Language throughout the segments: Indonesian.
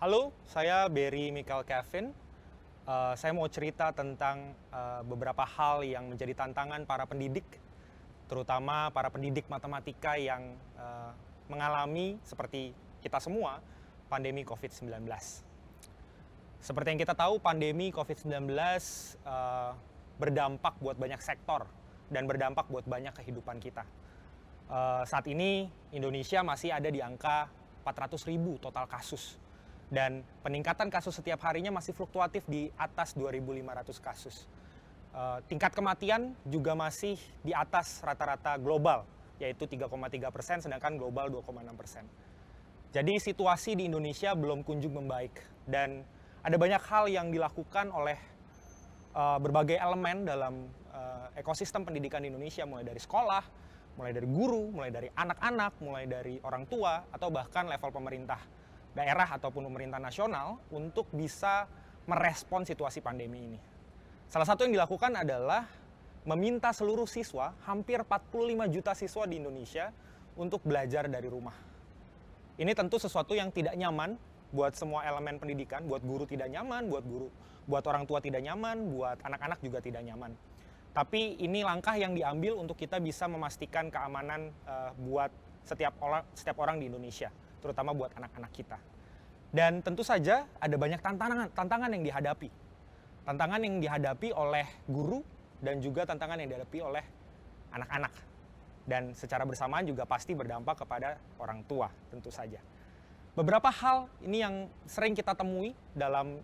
Halo, saya Berry Michael Kevin. Saya mau cerita tentang beberapa hal yang menjadi tantangan para pendidik, terutama para pendidik matematika yang mengalami seperti kita semua pandemi COVID-19. Seperti yang kita tahu, pandemi COVID-19 berdampak buat banyak sektor dan berdampak buat banyak kehidupan kita. Saat ini Indonesia masih ada di angka 400.000 total kasus. Dan peningkatan kasus setiap harinya masih fluktuatif di atas 2.500 kasus. Tingkat kematian juga masih di atas rata-rata global, yaitu 3,3%, sedangkan global 2,6%. Jadi situasi di Indonesia belum kunjung membaik. Dan ada banyak hal yang dilakukan oleh berbagai elemen dalam ekosistem pendidikan di Indonesia, mulai dari sekolah, mulai dari guru, mulai dari anak-anak, mulai dari orang tua, atau bahkan level pemerintah daerah ataupun pemerintah nasional untuk bisa merespon situasi pandemi ini. Salah satu yang dilakukan adalah meminta seluruh siswa, hampir 45 juta siswa di Indonesia, untuk belajar dari rumah. Ini tentu sesuatu yang tidak nyaman buat semua elemen pendidikan, buat guru tidak nyaman, buat orang tua tidak nyaman, buat anak-anak juga tidak nyaman. Tapi ini langkah yang diambil untuk kita bisa memastikan keamanan buat setiap orang di Indonesia, terutama buat anak-anak kita. Dan tentu saja ada banyak tantangan yang dihadapi. Tantangan yang dihadapi oleh guru dan juga tantangan yang dihadapi oleh anak-anak. Dan secara bersamaan juga pasti berdampak kepada orang tua, tentu saja. Beberapa hal ini yang sering kita temui dalam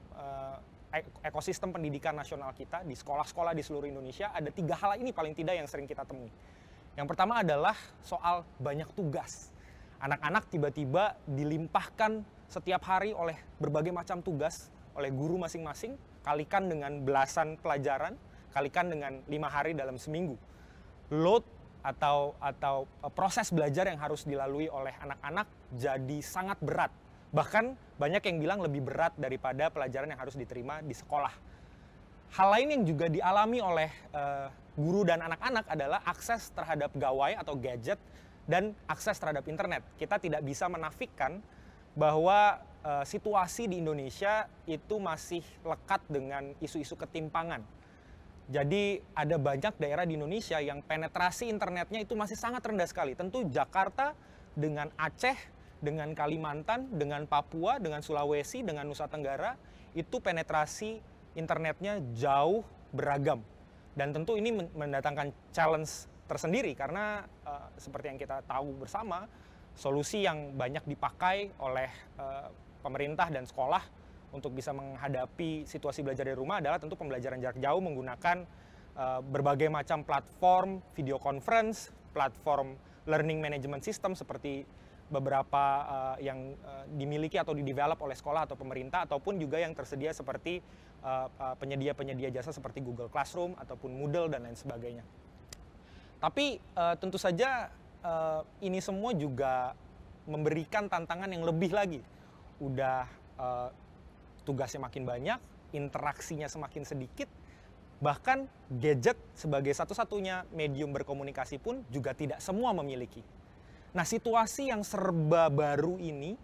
ekosistem pendidikan nasional kita, di sekolah-sekolah di seluruh Indonesia, ada 3 hal ini paling tidak yang sering kita temui. Yang pertama adalah soal banyak tugas. Anak-anak tiba-tiba dilimpahkan setiap hari oleh berbagai macam tugas oleh guru masing-masing, kalikan dengan belasan pelajaran, kalikan dengan 5 hari dalam seminggu. Load atau proses belajar yang harus dilalui oleh anak-anak jadi sangat berat. Bahkan banyak yang bilang lebih berat daripada pelajaran yang harus diterima di sekolah. Hal lain yang juga dialami oleh guru dan anak-anak adalah akses terhadap gawai atau gadget dan akses terhadap internet. Kita tidak bisa menafikan bahwa situasi di Indonesia itu masih lekat dengan isu-isu ketimpangan. Jadi ada banyak daerah di Indonesia yang penetrasi internetnya itu masih sangat rendah sekali. Tentu Jakarta dengan Aceh, dengan Kalimantan, dengan Papua, dengan Sulawesi, dengan Nusa Tenggara, itu penetrasi internetnya jauh beragam. Dan tentu ini mendatangkan challenge tersendiri karena seperti yang kita tahu bersama, solusi yang banyak dipakai oleh pemerintah dan sekolah untuk bisa menghadapi situasi belajar dari rumah adalah tentu pembelajaran jarak jauh menggunakan berbagai macam platform video conference, platform learning management system seperti beberapa yang dimiliki atau didevelop oleh sekolah atau pemerintah, ataupun juga yang tersedia seperti penyedia-penyedia jasa seperti Google Classroom ataupun Moodle dan lain sebagainya. Tapi tentu saja ini semua juga memberikan tantangan yang lebih lagi. Udah tugasnya makin banyak, interaksinya semakin sedikit, bahkan gadget sebagai satu-satunya medium berkomunikasi pun juga tidak semua memiliki. Nah, situasi yang serba baru ini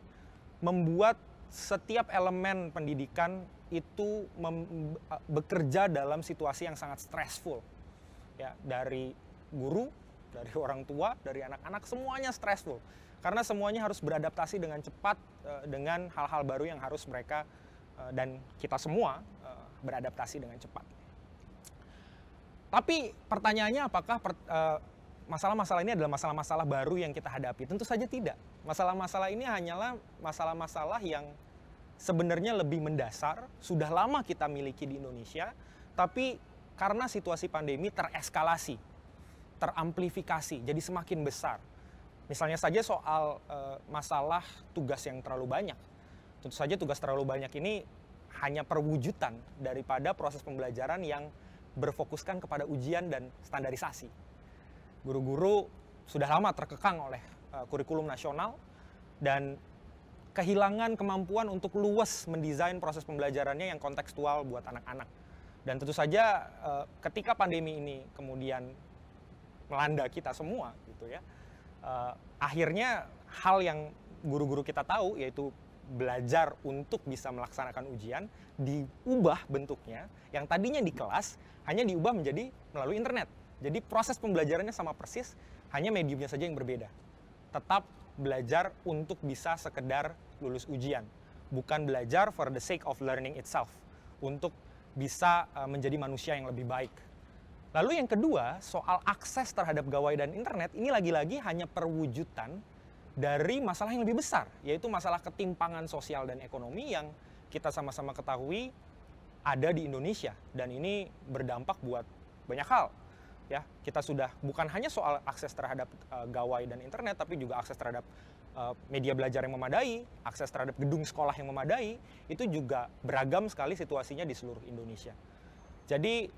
membuat setiap elemen pendidikan itu bekerja dalam situasi yang sangat stressful. Ya, dari guru, dari orang tua, dari anak-anak, semuanya stressful. Karena semuanya harus beradaptasi dengan cepat dengan hal-hal baru yang harus mereka dan kita semua beradaptasi dengan cepat. Tapi pertanyaannya apakah masalah-masalah ini adalah masalah-masalah baru yang kita hadapi? Tentu saja tidak. Masalah-masalah ini hanyalah masalah-masalah yang sebenarnya lebih mendasar, sudah lama kita miliki di Indonesia, tapi karena situasi pandemi tereskalasi, teramplifikasi, jadi semakin besar. Misalnya saja soal masalah tugas yang terlalu banyak. Tentu saja tugas terlalu banyak ini hanya perwujudan daripada proses pembelajaran yang berfokuskan kepada ujian dan standarisasi. Guru-guru sudah lama terkekang oleh kurikulum nasional dan kehilangan kemampuan untuk luwes mendesain proses pembelajarannya yang kontekstual buat anak-anak. Dan tentu saja ketika pandemi ini kemudian melanda kita semua, gitu ya, akhirnya hal yang guru-guru kita tahu, yaitu belajar untuk bisa melaksanakan ujian diubah bentuknya, yang tadinya di kelas hanya diubah menjadi melalui internet. Jadi proses pembelajarannya sama persis, hanya mediumnya saja yang berbeda. Tetap belajar untuk bisa sekedar lulus ujian, bukan belajar for the sake of learning itself, untuk bisa menjadi manusia yang lebih baik. Lalu yang kedua, soal akses terhadap gawai dan internet, ini lagi-lagi hanya perwujudan dari masalah yang lebih besar, yaitu masalah ketimpangan sosial dan ekonomi yang kita sama-sama ketahui ada di Indonesia, dan ini berdampak buat banyak hal. Ya, kita sudah bukan hanya soal akses terhadap gawai dan internet, tapi juga akses terhadap media belajar yang memadai, akses terhadap gedung sekolah yang memadai, itu juga beragam sekali situasinya di seluruh Indonesia. Jadi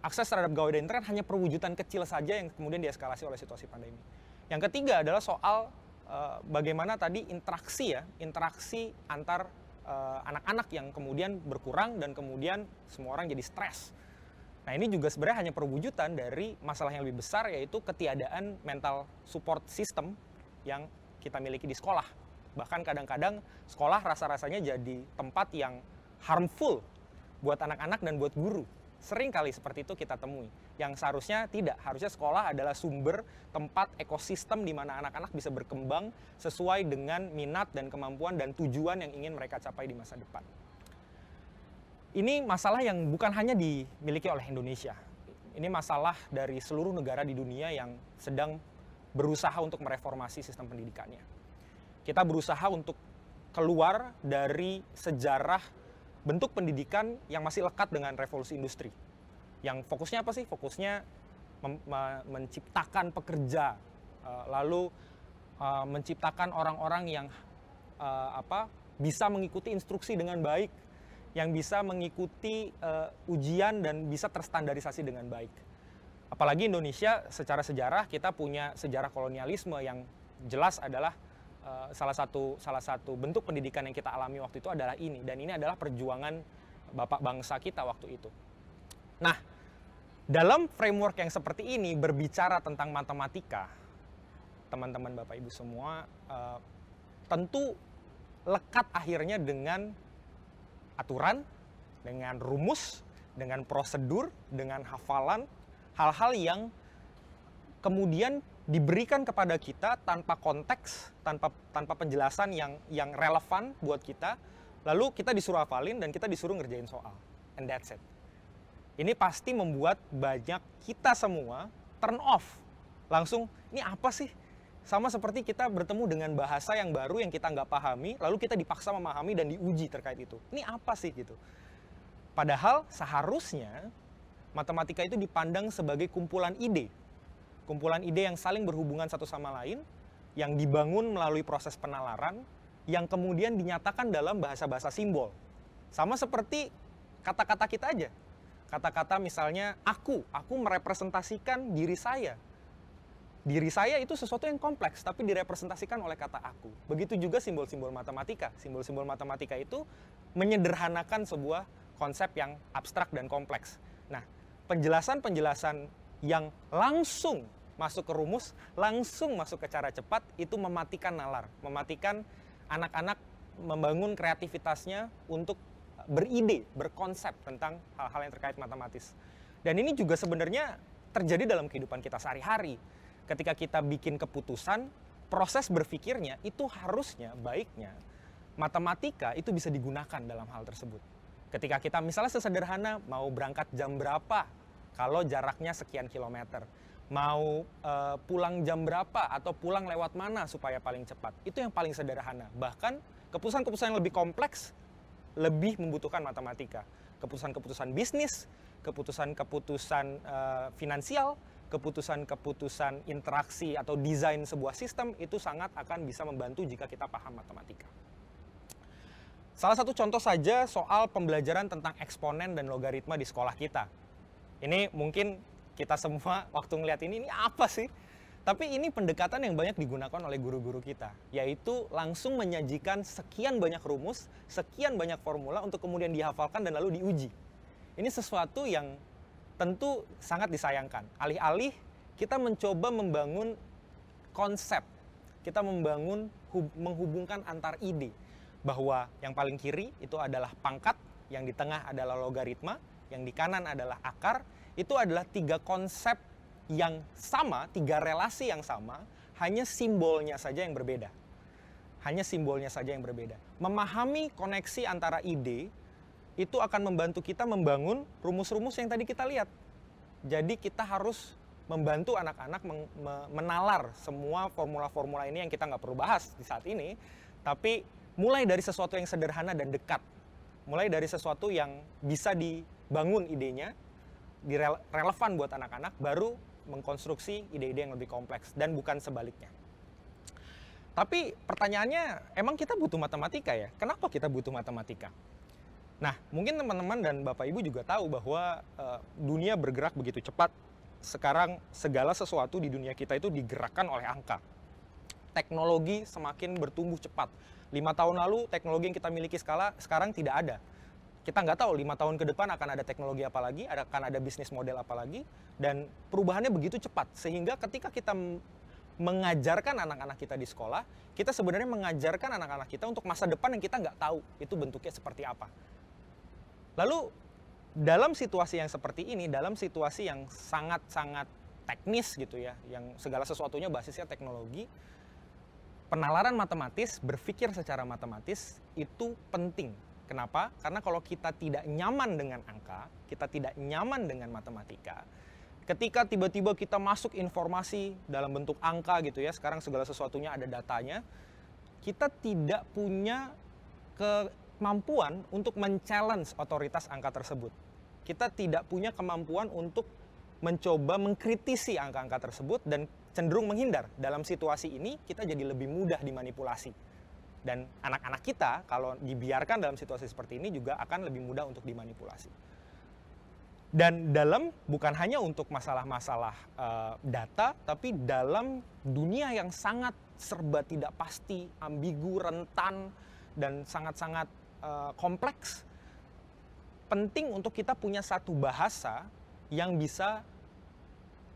akses terhadap gawai dan internet hanya perwujudan kecil saja yang kemudian dieskalasi oleh situasi pandemi. Yang ketiga adalah soal bagaimana tadi interaksi antar anak-anak yang kemudian berkurang dan kemudian semua orang jadi stres. Nah, ini juga sebenarnya hanya perwujudan dari masalah yang lebih besar, yaitu ketiadaan mental support system yang kita miliki di sekolah. Bahkan kadang-kadang sekolah rasa-rasanya jadi tempat yang harmful buat anak-anak dan buat guru. Sering kali seperti itu kita temui. Yang seharusnya tidak, harusnya sekolah adalah sumber tempat ekosistem di mana anak-anak bisa berkembang sesuai dengan minat dan kemampuan dan tujuan yang ingin mereka capai di masa depan. Ini masalah yang bukan hanya dimiliki oleh Indonesia. Ini masalah dari seluruh negara di dunia yang sedang berusaha untuk mereformasi sistem pendidikannya. Kita berusaha untuk keluar dari sejarah bentuk pendidikan yang masih lekat dengan revolusi industri. Yang fokusnya apa sih? Fokusnya menciptakan pekerja, lalu menciptakan orang-orang yang bisa mengikuti instruksi dengan baik, yang bisa mengikuti ujian dan bisa terstandarisasi dengan baik. Apalagi Indonesia secara sejarah, kita punya sejarah kolonialisme yang jelas adalah salah satu bentuk pendidikan yang kita alami waktu itu adalah ini, dan ini adalah perjuangan bapak bangsa kita waktu itu. Nah, dalam framework yang seperti ini berbicara tentang matematika, teman-teman Bapak Ibu semua, tentu lekat akhirnya dengan aturan, dengan rumus, dengan prosedur, dengan hafalan, hal-hal yang kemudian diberikan kepada kita tanpa konteks, tanpa penjelasan yang relevan buat kita, lalu kita disuruh hafalin dan kita disuruh ngerjain soal, and that's it. Ini pasti membuat banyak kita semua turn off, langsung ini apa sih? Sama seperti kita bertemu dengan bahasa yang baru yang kita nggak pahami, lalu kita dipaksa memahami dan diuji terkait itu. Ini apa sih gitu? Padahal seharusnya matematika itu dipandang sebagai kumpulan ide yang saling berhubungan satu sama lain, yang dibangun melalui proses penalaran, yang kemudian dinyatakan dalam bahasa-bahasa simbol. Sama seperti kata-kata kita aja. Kata-kata misalnya aku merepresentasikan diri saya. Diri saya itu sesuatu yang kompleks, tapi direpresentasikan oleh kata aku. Begitu juga simbol-simbol matematika. Simbol-simbol matematika itu menyederhanakan sebuah konsep yang abstrak dan kompleks. Nah, penjelasan-penjelasan yang langsung masuk ke rumus, langsung masuk ke cara cepat, itu mematikan nalar, mematikan anak-anak membangun kreativitasnya untuk beride, berkonsep tentang hal-hal yang terkait matematis. Dan ini juga sebenarnya terjadi dalam kehidupan kita sehari-hari. Ketika kita bikin keputusan, proses berpikirnya itu harusnya, baiknya, matematika itu bisa digunakan dalam hal tersebut. Ketika kita misalnya sesederhana, mau berangkat jam berapa, kalau jaraknya sekian kilometer, mau pulang jam berapa atau pulang lewat mana supaya paling cepat, itu yang paling sederhana. Bahkan keputusan-keputusan yang lebih kompleks lebih membutuhkan matematika. Keputusan-keputusan bisnis, keputusan-keputusan finansial, keputusan-keputusan interaksi atau desain sebuah sistem itu sangat akan bisa membantu jika kita paham matematika. Salah satu contoh saja soal pembelajaran tentang eksponen dan logaritma di sekolah kita. Ini mungkin kita semua waktu ngeliat ini apa sih? Tapi ini pendekatan yang banyak digunakan oleh guru-guru kita, yaitu langsung menyajikan sekian banyak rumus, sekian banyak formula untuk kemudian dihafalkan dan lalu diuji. Ini sesuatu yang tentu sangat disayangkan. Alih-alih kita mencoba membangun konsep, kita menghubungkan antar ide, bahwa yang paling kiri itu adalah pangkat, yang di tengah adalah logaritma, yang di kanan adalah akar. Itu adalah 3 konsep yang sama, 3 relasi yang sama, hanya simbolnya saja yang berbeda. Hanya simbolnya saja yang berbeda. Memahami koneksi antara ide itu akan membantu kita membangun rumus-rumus yang tadi kita lihat. Jadi kita harus membantu anak-anak menalar semua formula-formula ini yang kita nggak perlu bahas di saat ini, tapi mulai dari sesuatu yang sederhana dan dekat. Mulai dari sesuatu yang bisa dibangun idenya, relevan buat anak-anak, baru mengkonstruksi ide-ide yang lebih kompleks, dan bukan sebaliknya. Tapi pertanyaannya, emang kita butuh matematika ya? Kenapa kita butuh matematika? Nah, mungkin teman-teman dan Bapak Ibu juga tahu bahwa dunia bergerak begitu cepat. Sekarang segala sesuatu di dunia kita itu digerakkan oleh angka. Teknologi semakin bertumbuh cepat. 5 tahun lalu teknologi yang kita miliki sekarang tidak ada. Kita nggak tahu 5 tahun ke depan akan ada teknologi apa lagi, akan ada bisnis model apa lagi, dan perubahannya begitu cepat. Sehingga ketika kita mengajarkan anak-anak kita di sekolah, kita sebenarnya mengajarkan anak-anak kita untuk masa depan yang kita nggak tahu itu bentuknya seperti apa. Lalu dalam situasi yang seperti ini, dalam situasi yang sangat-sangat teknis gitu ya, yang segala sesuatunya basisnya teknologi, penalaran matematis, berpikir secara matematis itu penting. Kenapa? Karena kalau kita tidak nyaman dengan angka, kita tidak nyaman dengan matematika, ketika tiba-tiba kita masuk informasi dalam bentuk angka gitu ya, sekarang segala sesuatunya ada datanya, kita tidak punya kemampuan untuk men-challenge otoritas angka tersebut. Kita tidak punya kemampuan untuk mencoba mengkritisi angka-angka tersebut dan cenderung menghindar. Dalam situasi ini kita jadi lebih mudah dimanipulasi. Dan anak-anak kita kalau dibiarkan dalam situasi seperti ini juga akan lebih mudah untuk dimanipulasi. Dan bukan hanya untuk masalah-masalah data, tapi dalam dunia yang sangat serba tidak pasti, ambigu, rentan, dan sangat-sangat kompleks, penting untuk kita punya satu bahasa yang bisa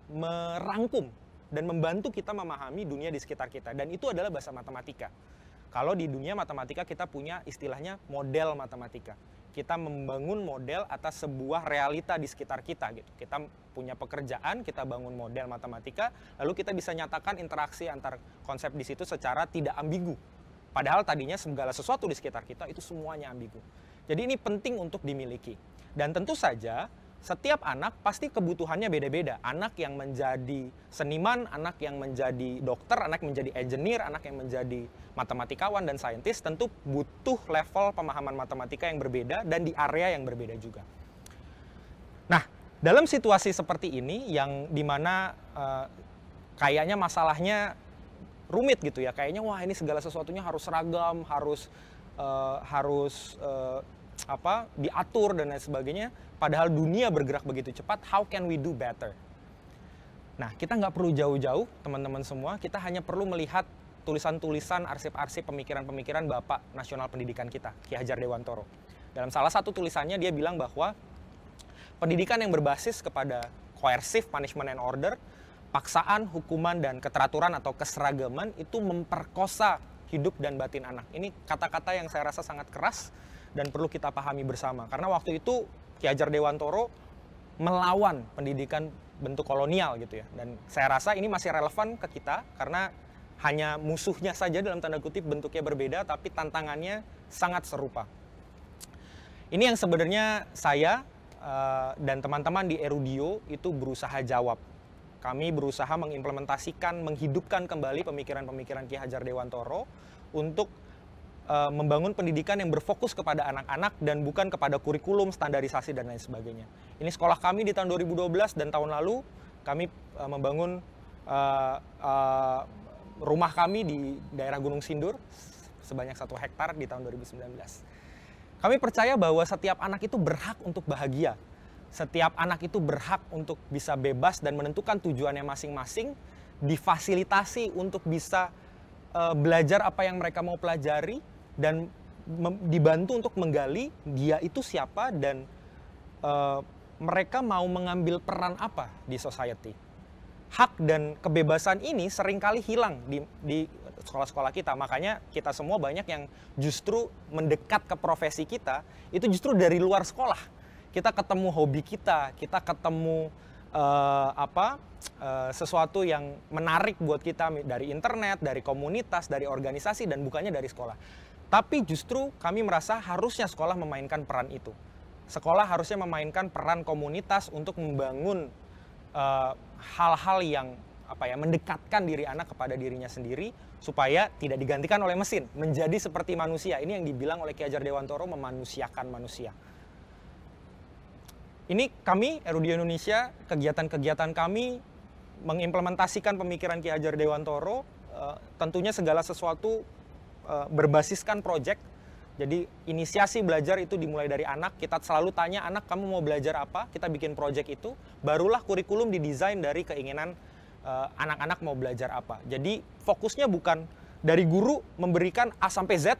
merangkum dan membantu kita memahami dunia di sekitar kita. Dan itu adalah bahasa matematika. Kalau di dunia matematika kita punya istilahnya model matematika. Kita membangun model atas sebuah realita di sekitar kita gitu. Kita punya pekerjaan, kita bangun model matematika, lalu kita bisa nyatakan interaksi antar konsep di situ secara tidak ambigu. Padahal tadinya segala sesuatu di sekitar kita itu semuanya ambigu. Jadi ini penting untuk dimiliki. Dan tentu saja setiap anak pasti kebutuhannya beda-beda. Anak yang menjadi seniman, anak yang menjadi dokter, anak yang menjadi engineer, anak yang menjadi matematikawan dan saintis tentu butuh level pemahaman matematika yang berbeda dan di area yang berbeda juga. Nah, dalam situasi seperti ini yang dimana kayaknya masalahnya rumit gitu ya, kayaknya wah ini segala sesuatunya harus seragam, harus diatur dan lain sebagainya. Padahal dunia bergerak begitu cepat, how can we do better? Nah, kita nggak perlu jauh-jauh, teman-teman semua. Kita hanya perlu melihat tulisan-tulisan, arsip-arsip, pemikiran-pemikiran Bapak Nasional Pendidikan kita, Ki Hajar Dewantoro. Dalam salah satu tulisannya, dia bilang bahwa pendidikan yang berbasis kepada coercive punishment and order, paksaan, hukuman, dan keteraturan atau keseragaman itu memperkosa hidup dan batin anak. Ini kata-kata yang saya rasa sangat keras dan perlu kita pahami bersama. Karena waktu itu Ki Hajar Dewantoro melawan pendidikan bentuk kolonial gitu ya. Dan saya rasa ini masih relevan ke kita karena hanya musuhnya saja dalam tanda kutip bentuknya berbeda tapi tantangannya sangat serupa. Ini yang sebenarnya saya dan teman-teman di Erudio itu berusaha jawab. Kami berusaha mengimplementasikan, menghidupkan kembali pemikiran-pemikiran Ki Hajar Dewantoro untuk membangun pendidikan yang berfokus kepada anak-anak dan bukan kepada kurikulum, standarisasi, dan lain sebagainya. Ini sekolah kami di tahun 2012 dan tahun lalu kami membangun rumah kami di daerah Gunung Sindur sebanyak 1 hektar di tahun 2019. Kami percaya bahwa setiap anak itu berhak untuk bahagia. Setiap anak itu berhak untuk bisa bebas dan menentukan tujuannya masing-masing, difasilitasi untuk bisa belajar apa yang mereka mau pelajari, dan dibantu untuk menggali dia itu siapa dan mereka mau mengambil peran apa di society. Hak dan kebebasan ini seringkali hilang di sekolah-sekolah kita. Makanya kita semua banyak yang justru mendekat ke profesi kita, itu justru dari luar sekolah. Kita ketemu hobi kita ketemu sesuatu yang menarik buat kita dari internet, dari komunitas, dari organisasi, dan bukannya dari sekolah. Tapi justru kami merasa harusnya sekolah memainkan peran itu. Sekolah harusnya memainkan peran komunitas untuk membangun hal-hal yang mendekatkan diri anak kepada dirinya sendiri supaya tidak digantikan oleh mesin, menjadi seperti manusia. Ini yang dibilang oleh Ki Hajar Dewantoro, memanusiakan manusia. Ini kami, Erudio Indonesia, kegiatan-kegiatan kami mengimplementasikan pemikiran Ki Hajar Dewantoro, tentunya segala sesuatu berbasiskan proyek. Jadi inisiasi belajar itu dimulai dari anak. Kita selalu tanya anak, kamu mau belajar apa? Kita bikin proyek itu, barulah kurikulum didesain dari keinginan anak-anak mau belajar apa. Jadi fokusnya bukan dari guru memberikan A sampai Z,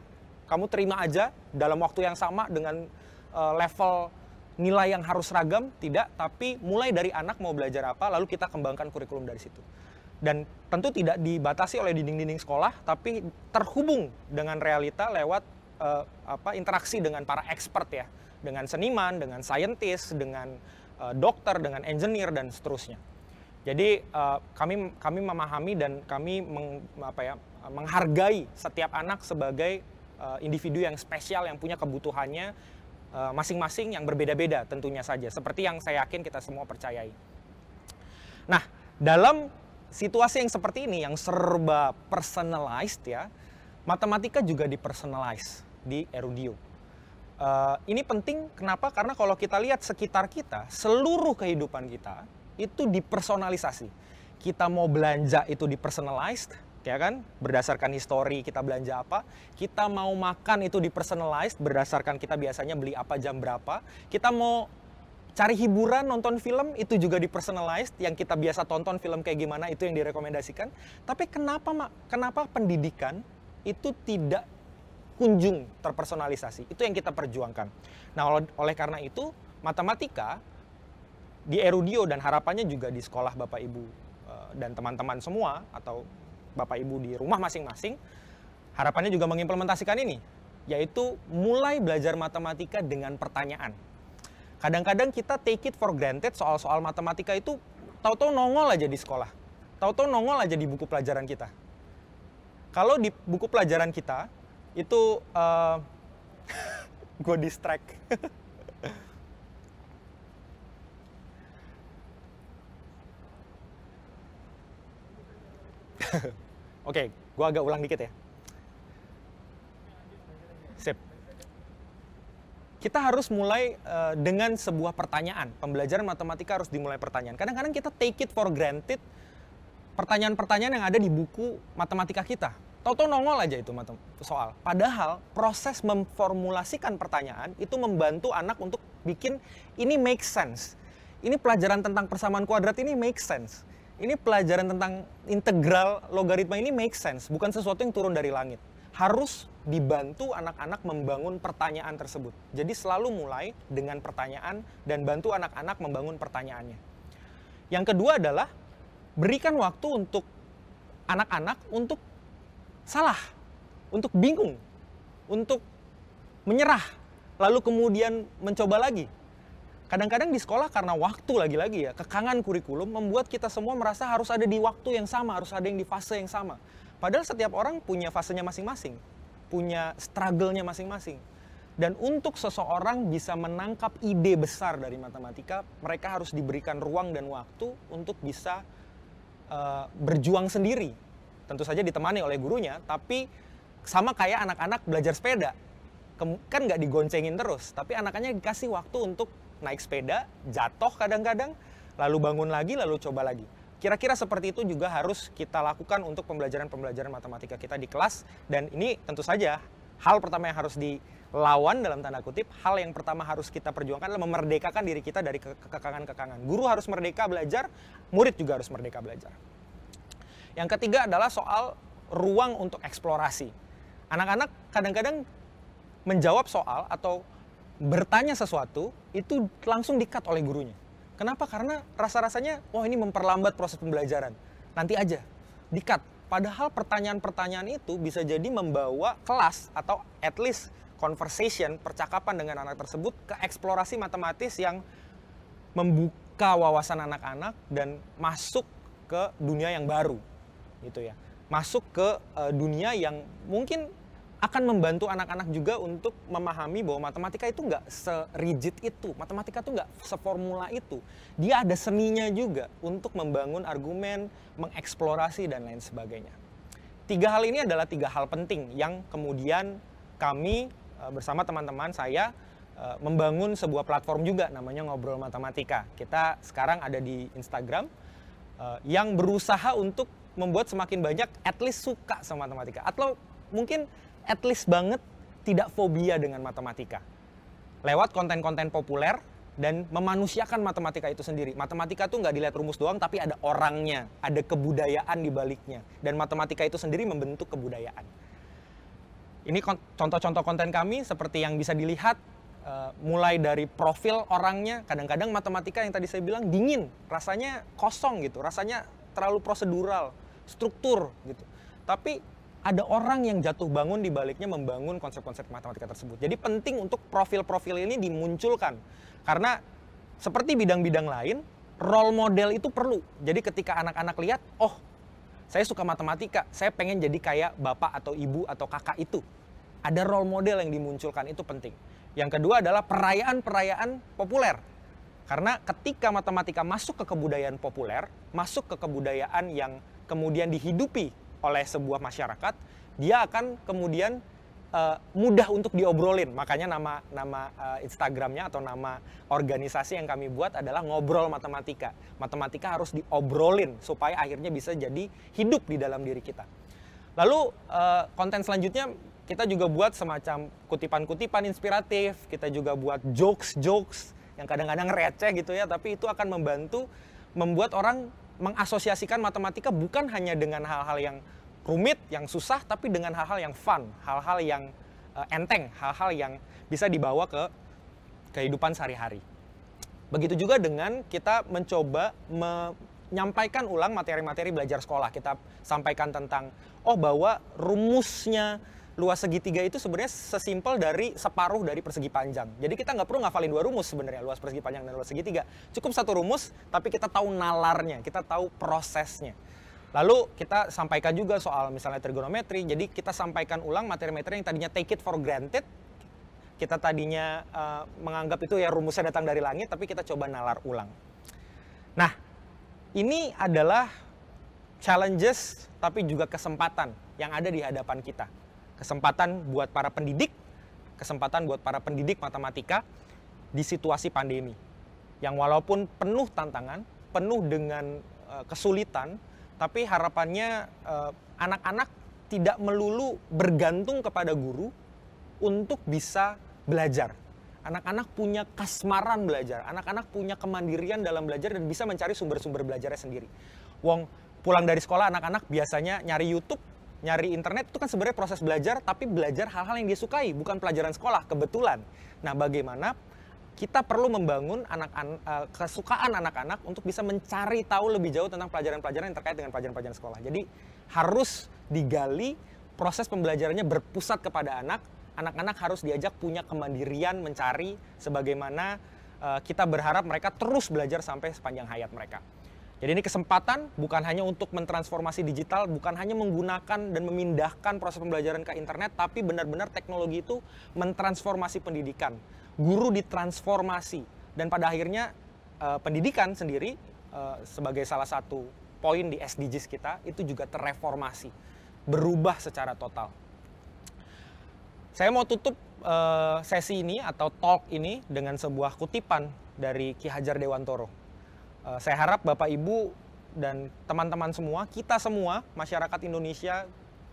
kamu terima aja dalam waktu yang sama dengan level nilai yang harus seragam, tidak. Tapi mulai dari anak mau belajar apa, lalu kita kembangkan kurikulum dari situ. Dan tentu tidak dibatasi oleh dinding-dinding sekolah, tapi terhubung dengan realita lewat interaksi dengan para expert ya, dengan seniman, dengan saintis, dengan dokter, dengan engineer dan seterusnya. Jadi kami memahami dan kami menghargai setiap anak sebagai individu yang spesial yang punya kebutuhannya masing-masing yang berbeda-beda tentunya saja, seperti yang saya yakin kita semua percayai. Nah, dalam situasi yang seperti ini yang serba personalized ya, matematika juga dipersonalize di Erudio. Ini penting, kenapa? Karena kalau kita lihat sekitar kita, seluruh kehidupan kita itu dipersonalisasi. Kita mau belanja itu dipersonalized, ya kan? Berdasarkan histori kita belanja apa. Kita mau makan itu dipersonalized, berdasarkan kita biasanya beli apa jam berapa. Kita mau cari hiburan, nonton film, itu juga dipersonalized. Yang kita biasa tonton film kayak gimana, itu yang direkomendasikan. Tapi kenapa pendidikan itu tidak kunjung terpersonalisasi? Itu yang kita perjuangkan. Nah, oleh karena itu, matematika di Erudio dan harapannya juga di sekolah Bapak Ibu dan teman-teman semua, atau Bapak Ibu di rumah masing-masing, harapannya juga mengimplementasikan ini, yaitu mulai belajar matematika dengan pertanyaan. Kadang-kadang kita take it for granted soal-soal matematika itu tahu-tahu nongol aja di sekolah, tahu-tahu nongol aja di buku pelajaran kita. Kalau di buku pelajaran kita, itu gue distract. Oke, gue agak ulang dikit ya. Sip. Kita harus mulai dengan sebuah pertanyaan. Pembelajaran matematika harus dimulai pertanyaan. Kadang-kadang kita take it for granted pertanyaan-pertanyaan yang ada di buku matematika kita. Tahu-tahu nongol aja itu soal. Padahal proses memformulasikan pertanyaan itu membantu anak untuk bikin ini make sense. Ini pelajaran tentang persamaan kuadrat ini make sense. Ini pelajaran tentang integral logaritma ini make sense. Bukan sesuatu yang turun dari langit. Harus dibantu anak-anak membangun pertanyaan tersebut. Jadi selalu mulai dengan pertanyaan dan bantu anak-anak membangun pertanyaannya. Yang kedua adalah berikan waktu untuk anak-anak untuk salah, untuk bingung, untuk menyerah, lalu kemudian mencoba lagi. Kadang-kadang di sekolah karena waktu lagi-lagi ya, kekangan kurikulum membuat kita semua merasa harus ada di waktu yang sama, harus ada yang di fase yang sama. Padahal setiap orang punya fasenya masing-masing, punya struggle-nya masing-masing. Dan untuk seseorang bisa menangkap ide besar dari matematika, mereka harus diberikan ruang dan waktu untuk bisa berjuang sendiri. Tentu saja ditemani oleh gurunya, tapi sama kayak anak-anak belajar sepeda. Kan nggak digoncengin terus, tapi anak-anaknya dikasih waktu untuk naik sepeda, jatuh kadang-kadang, lalu bangun lagi, lalu coba lagi. Kira-kira seperti itu juga harus kita lakukan untuk pembelajaran-pembelajaran matematika kita di kelas. Dan ini tentu saja hal pertama yang harus dilawan dalam tanda kutip, hal yang pertama harus kita perjuangkan adalah memerdekakan diri kita dari kekangan-kekangan. Guru harus merdeka belajar, murid juga harus merdeka belajar. Yang ketiga adalah soal ruang untuk eksplorasi. Anak-anak kadang-kadang menjawab soal atau bertanya sesuatu, itu langsung di-cut oleh gurunya. Kenapa? Karena rasa-rasanya, oh ini memperlambat proses pembelajaran. Nanti aja, di-cut. Padahal pertanyaan-pertanyaan itu bisa jadi membawa kelas atau at least conversation, percakapan dengan anak tersebut ke eksplorasi matematis yang membuka wawasan anak-anak dan masuk ke dunia yang baru gitu ya. Masuk ke dunia yang mungkin akan membantu anak-anak juga untuk memahami bahwa matematika itu nggak serigid itu. Matematika itu nggak seformula itu. Dia ada seninya juga untuk membangun argumen, mengeksplorasi, dan lain sebagainya. 3 hal ini adalah 3 hal penting yang kemudian kami bersama teman-teman saya membangun sebuah platform juga namanya Ngobrol Matematika. Kita sekarang ada di Instagram yang berusaha untuk membuat semakin banyak at least suka sama matematika. Atau mungkin at least banget tidak fobia dengan matematika. Lewat konten-konten populer dan memanusiakan matematika itu sendiri. Matematika tuh nggak dilihat rumus doang, tapi ada orangnya, ada kebudayaan di baliknya. Dan matematika itu sendiri membentuk kebudayaan. Ini contoh-contoh konten kami seperti yang bisa dilihat, mulai dari profil orangnya. Kadang-kadang matematika yang tadi saya bilang dingin, rasanya kosong gitu, rasanya terlalu prosedural, struktur gitu. Tapi ada orang yang jatuh bangun di baliknya membangun konsep-konsep matematika tersebut. Jadi penting untuk profil-profil ini dimunculkan. Karena seperti bidang-bidang lain, role model itu perlu. Jadi ketika anak-anak lihat, oh saya suka matematika, saya pengen jadi kayak bapak atau ibu atau kakak itu. Ada role model yang dimunculkan, itu penting. Yang kedua adalah perayaan-perayaan populer. Karena ketika matematika masuk ke kebudayaan populer, masuk ke kebudayaan yang kemudian dihidupi oleh sebuah masyarakat, dia akan kemudian mudah untuk diobrolin. Makanya nama Instagramnya atau nama organisasi yang kami buat adalah Ngobrol Matematika. Matematika harus diobrolin supaya akhirnya bisa jadi hidup di dalam diri kita. Lalu konten selanjutnya kita juga buat semacam kutipan-kutipan inspiratif, kita juga buat jokes-jokes yang kadang-kadang receh gitu ya, tapi itu akan membantu membuat orang mengasosiasikan matematika bukan hanya dengan hal-hal yang rumit, yang susah, tapi dengan hal-hal yang fun, hal-hal yang enteng, hal-hal yang bisa dibawa ke kehidupan sehari-hari. Begitu juga dengan kita mencoba menyampaikan ulang materi-materi belajar sekolah. Kita sampaikan tentang, bahwa rumusnya luas segitiga itu sebenarnya sesimpel dari separuh dari persegi panjang. Jadi kita nggak perlu ngafalin 2 rumus sebenarnya, luas persegi panjang dan luas segitiga. Cukup 1 rumus, tapi kita tahu nalarnya, kita tahu prosesnya. Lalu kita sampaikan juga soal misalnya trigonometri, jadi kita sampaikan ulang materi-materi yang tadinya take it for granted. Kita tadinya menganggap itu ya rumusnya datang dari langit, tapi kita coba nalar ulang. Nah, ini adalah challenges, tapi juga kesempatan yang ada di hadapan kita. Kesempatan buat para pendidik, kesempatan buat para pendidik matematika di situasi pandemi. Yang walaupun penuh tantangan, penuh dengan kesulitan, tapi harapannya anak-anak tidak melulu bergantung kepada guru untuk bisa belajar. Anak-anak punya kasmaran belajar, anak-anak punya kemandirian dalam belajar dan bisa mencari sumber-sumber belajarnya sendiri. Wong pulang dari sekolah anak-anak biasanya nyari YouTube, nyari internet, itu kan sebenarnya proses belajar, tapi belajar hal-hal yang dia sukai, bukan pelajaran sekolah, kebetulan. Nah, bagaimana kita perlu membangun kesukaan anak-anak untuk bisa mencari tahu lebih jauh tentang pelajaran-pelajaran yang terkait dengan pelajaran-pelajaran sekolah. Jadi harus digali, proses pembelajarannya berpusat kepada anak. Anak-anak harus diajak punya kemandirian mencari, sebagaimana kita berharap mereka terus belajar sampai sepanjang hayat mereka. Jadi ini kesempatan bukan hanya untuk mentransformasi digital, bukan hanya menggunakan dan memindahkan proses pembelajaran ke internet, tapi benar-benar teknologi itu mentransformasi pendidikan. Guru ditransformasi, dan pada akhirnya pendidikan sendiri sebagai salah satu poin di SDGs kita itu juga terreformasi, berubah secara total. Saya mau tutup sesi ini atau talk ini dengan sebuah kutipan dari Ki Hajar Dewantoro. Saya harap Bapak Ibu dan teman-teman semua, kita semua, masyarakat Indonesia,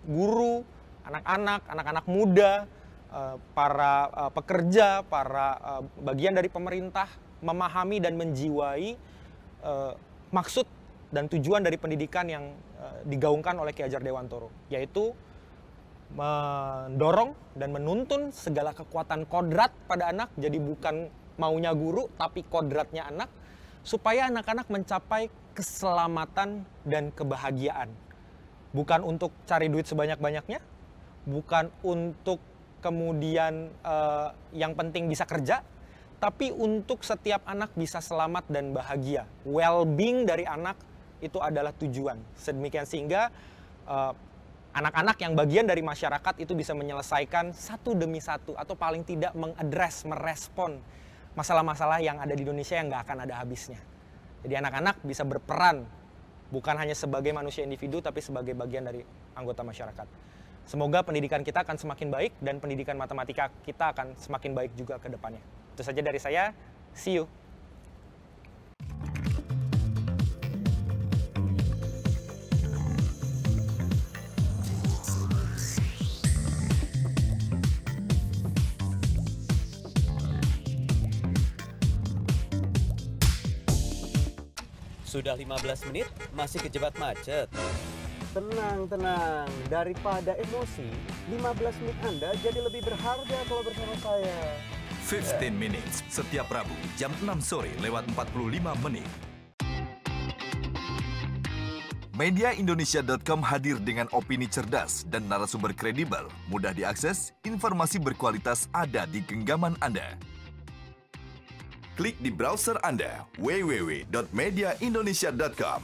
guru, anak-anak muda, para pekerja, para bagian dari pemerintah, memahami dan menjiwai maksud dan tujuan dari pendidikan yang digaungkan oleh Ki Hajar Dewantoro, yaitu mendorong dan menuntun segala kekuatan kodrat pada anak, jadi bukan maunya guru, tapi kodratnya anak, supaya anak-anak mencapai keselamatan dan kebahagiaan. Bukan untuk cari duit sebanyak-banyaknya, bukan untuk kemudian yang penting bisa kerja, tapi untuk setiap anak bisa selamat dan bahagia. Well-being dari anak itu adalah tujuan. Sedemikian sehingga anak-anak yang bagian dari masyarakat itu bisa menyelesaikan satu demi satu atau paling tidak merespon masalah-masalah yang ada di Indonesia yang nggak akan ada habisnya. Jadi anak-anak bisa berperan bukan hanya sebagai manusia individu tapi sebagai bagian dari anggota masyarakat. Semoga pendidikan kita akan semakin baik dan pendidikan matematika kita akan semakin baik juga ke depannya. Itu saja dari saya. See you. Sudah 15 menit, masih kejebak macet. Tenang, tenang. Daripada emosi, 15 menit Anda jadi lebih berharga kalau bersama saya. 15 Minutes, setiap Rabu, jam 6 sore lewat 45 menit. Mediaindonesia.com hadir dengan opini cerdas dan narasumber kredibel, mudah diakses, informasi berkualitas ada di genggaman Anda. Klik di browser Anda, www.mediaindonesia.com.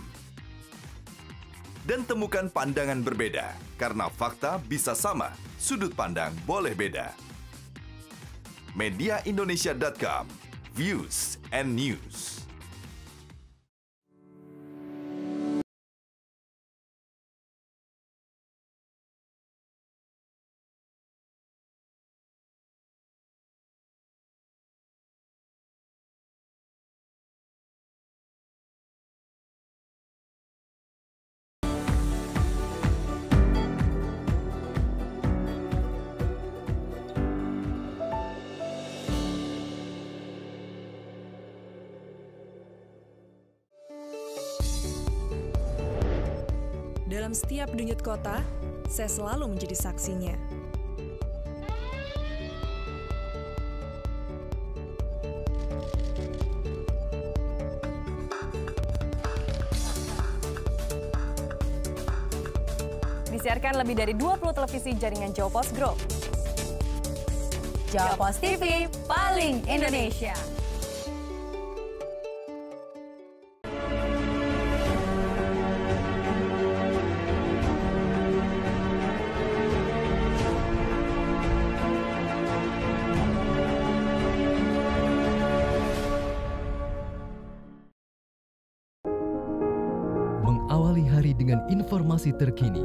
Dan temukan pandangan berbeda, karena fakta bisa sama, sudut pandang boleh beda. Mediaindonesia.com, views and news. Dalam setiap denyut kota, saya selalu menjadi saksinya. Disiarkan lebih dari 20 televisi jaringan Jawa Post Group. Jawa Post TV, paling Indonesia. Mengawali hari dengan informasi terkini,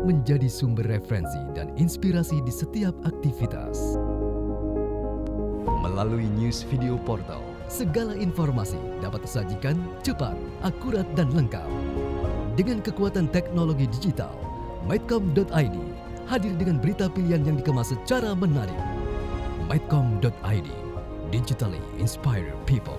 menjadi sumber referensi dan inspirasi di setiap aktivitas. Melalui news video portal, segala informasi dapat disajikan cepat, akurat, dan lengkap. Dengan kekuatan teknologi digital, Medcom.id hadir dengan berita pilihan yang dikemas secara menarik. Medcom.id, digitally inspire people.